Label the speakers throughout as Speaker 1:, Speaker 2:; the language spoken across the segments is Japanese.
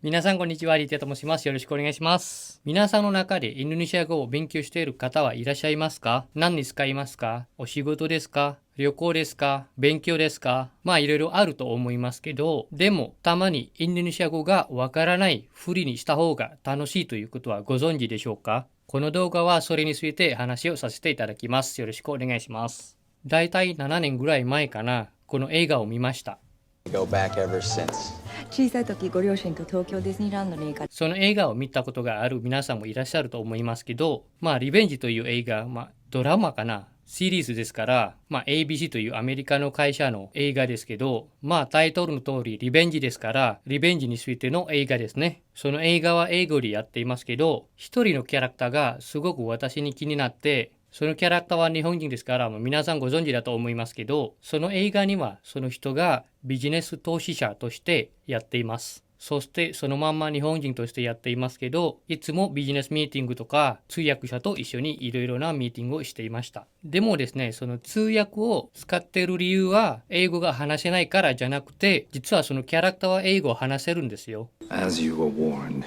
Speaker 1: 皆さんこんにちは、リティアと申します。よろしくお願いします。皆さんの中でインドネシア語を勉強している方はいらっしゃいますか？何に使いますか？お仕事ですか？旅行ですか？勉強ですか？いろいろあると思いますけど、でもたまにインドネシア語がわからないふりにした方が楽しいということはご存知でしょうか？この動画はそれについて話をさせていただきます。よろしくお願いします。だいたい7年ぐらい前かな、この映画を見ました。
Speaker 2: Go back ever since.
Speaker 3: 小さい時ご両親と東京ディズニーランドに行か
Speaker 1: その映画を見たことがある皆さんもいらっしゃると思いますけど、リベンジという映画、ドラマかなシリーズですから、ABC というアメリカの会社の映画ですけど、タイトルの通りリベンジですから、リベンジについての映画ですね。その映画は英語でやっていますけど、一人のキャラクターがすごく私に気になって、そのキャラクターは日本人ですから、皆さんご存知だと思いますけど、その映画にはその人がビジネス投資者としてやっています。そしてそのまんま日本人としてやっていますけど、いつもビジネスミーティングとか通訳者と一緒にいろいろなミーティングをしていました。でもですね、その通訳を使っている理由は英語が話せないからじゃなくて、実はそのキャラクターは英語を話せるんですよ。
Speaker 4: As you were warned,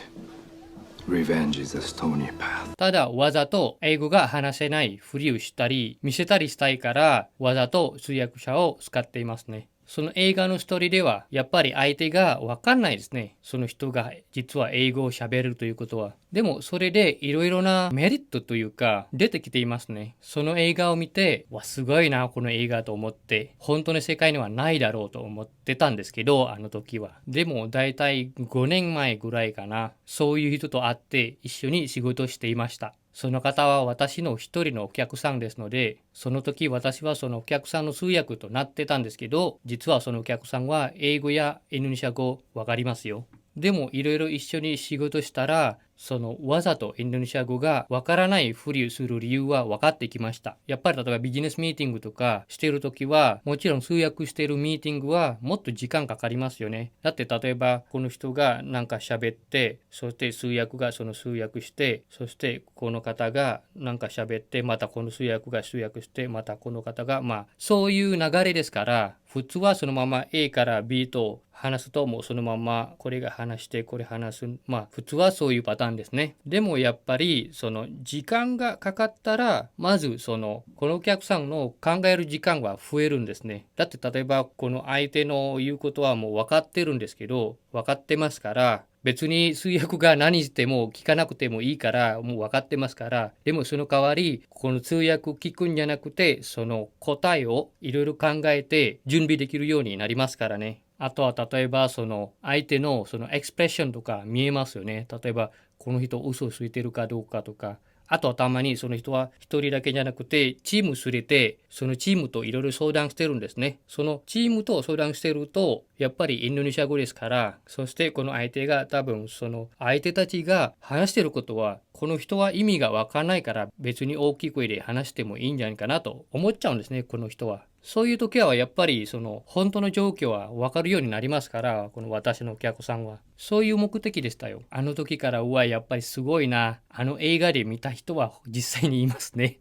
Speaker 4: revenge is a stony path.
Speaker 1: ただわざと英語が話せないふりをしたり見せたりしたいからわざと通訳者を使っていますね。その映画のストーリーではやっぱり相手がわかんないですね。その人が実は英語を喋るということは。でもそれでいろいろなメリットというか出てきていますね。その映画を見て、すごいなこの映画と思って、本当に世界にはないだろうと思ってたんですけど、あの時は。でもだいたい5年前ぐらいかな。そういう人と会って一緒に仕事していました。その方は私の一人のお客さんですので、その時私はそのお客さんの通訳となってたんですけど、実はそのお客さんは英語やインドネシア語わかりますよ。でもいろいろ一緒に仕事したら、そのわざとインドネシア語がわからないふりをする理由は分かってきました。やっぱり例えばビジネスミーティングとかしているときは、もちろん通訳しているミーティングはもっと時間かかりますよね。だって例えばこの人がなんか喋って、そして通訳がその通訳して、そしてこの方がなんか喋って、またこの通訳が通訳して、またこの方がそういう流れですから、普通はそのまま A から B と話すともうそのままこれが話してこれ話す。普通はそういうパターンですね。でもやっぱりその時間がかかったら、まずこのお客さんの考える時間は増えるんですね。だって例えばこの相手の言うことはもう分かってるんですけど、分かってますから、別に通訳が何しても聞かなくてもいいからもう分かってますから、でもその代わりこの通訳聞くんじゃなくて、その答えをいろいろ考えて準備できるようになりますからね。あとは例えばその相手のそのエクスプレッションとか見えますよね。例えばこの人嘘をついてるかどうかとか。あとはたまにその人は一人だけじゃなくてチームすれて、そのチームといろいろ相談してるんですね。そのチームと相談してるとやっぱりインドネシア語ですから、そしてこの相手が多分その相手たちが話してることはこの人は意味がわかんないから別に大きい声で話してもいいんじゃないかなと思っちゃうんですね、この人は。そういう時はやっぱりその本当の状況は分かるようになりますから、この私のお客さんは。そういう目的でしたよ。あの時からやっぱりすごいな。あの映画で見た人は実際にいますね。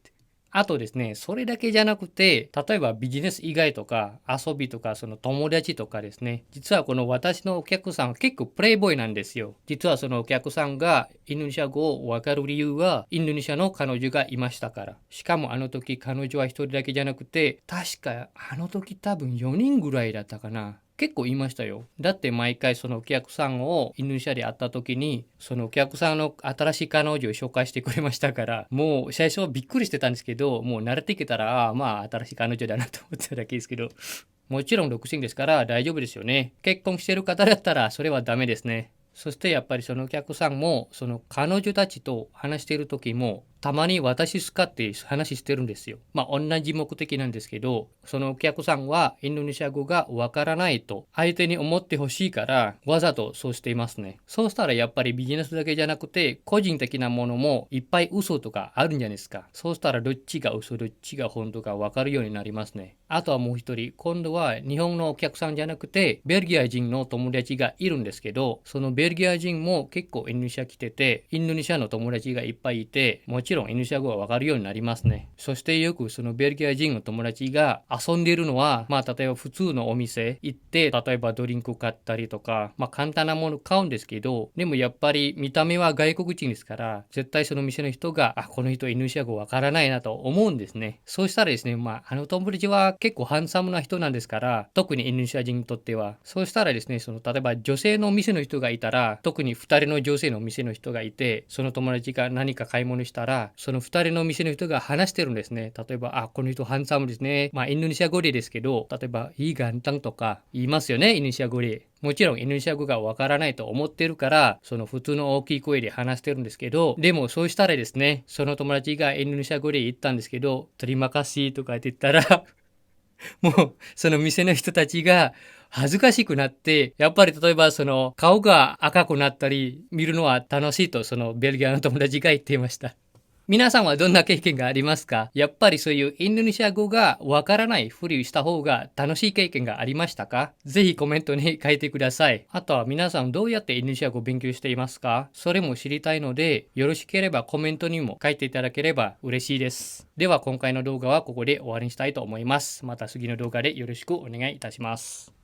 Speaker 1: あとですね、それだけじゃなくて、例えばビジネス以外とか遊びとかその友達とかですね、実はこの私のお客さんは結構プレイボーイなんですよ。実はそのお客さんがインドネシア語をわかる理由はインドネシアの彼女がいましたから。しかもあの時彼女は一人だけじゃなくて、確かあの時多分4人ぐらいだったかな。結構言いましたよ。だって毎回そのお客さんをインドネシアで会った時に、そのお客さんの新しい彼女を紹介してくれましたから、もう最初はびっくりしてたんですけど、もう慣れてきたら、新しい彼女だなと思っただけですけど、もちろん独身ですから大丈夫ですよね。結婚してる方だったらそれはダメですね。そしてやっぱりそのお客さんもその彼女たちと話している時もたまに私使って話してるんですよ。同じ目的なんですけど、そのお客さんはインドネシア語がわからないと相手に思ってほしいからわざとそうしていますね。そうしたらやっぱりビジネスだけじゃなくて個人的なものもいっぱい嘘とかあるんじゃないですか。そうしたらどっちが嘘どっちが本当かわかるようになりますね。あとはもう一人、今度は日本のお客さんじゃなくてベルギア人の友達がいるんですけど、そのベルギア人も結構インドネシア来てて、インドネシアの友達がいっぱいいて、もちちろんインドネシア語がわかるようになりますね。そしてよくそのベルギア人の友達が遊んでいるのは、例えば普通のお店行って、例えばドリンク買ったりとか、簡単なもの買うんですけど、でもやっぱり見た目は外国人ですから、絶対その店の人が、この人インドネシア語わからないなと思うんですね。そうしたらですね、あの友達は結構ハンサムな人なんですから、特にインドネシア人にとっては。そうしたらですね、例えば女性のお店の人がいたら、特に2人の女性のお店の人がいて、その友達が何か買い物したら、その2人のお店の人が話してるんですね。例えば、この人ハンサムですね。インドネシア語でですけど、例えば、いいガンタンとか言いますよね、インドネシア語で。もちろんインドネシア語がわからないと思ってるから、その普通の大きい声で話してるんですけど、でもそうしたらですね、その友達がインドネシア語で言ったんですけど、トリマカシーとかって言ったら、もうその店の人たちが恥ずかしくなって、やっぱり例えばその顔が赤くなったり見るのは楽しいとそのベルギアの友達が言っていました。皆さんはどんな経験がありますか？やっぱりそういうインドネシア語がわからないふりをした方が楽しい経験がありましたか？ぜひコメントに書いてください。あとは皆さんどうやってインドネシア語を勉強していますか？それも知りたいので、よろしければコメントにも書いていただければ嬉しいです。では今回の動画はここで終わりにしたいと思います。また次の動画でよろしくお願いいたします。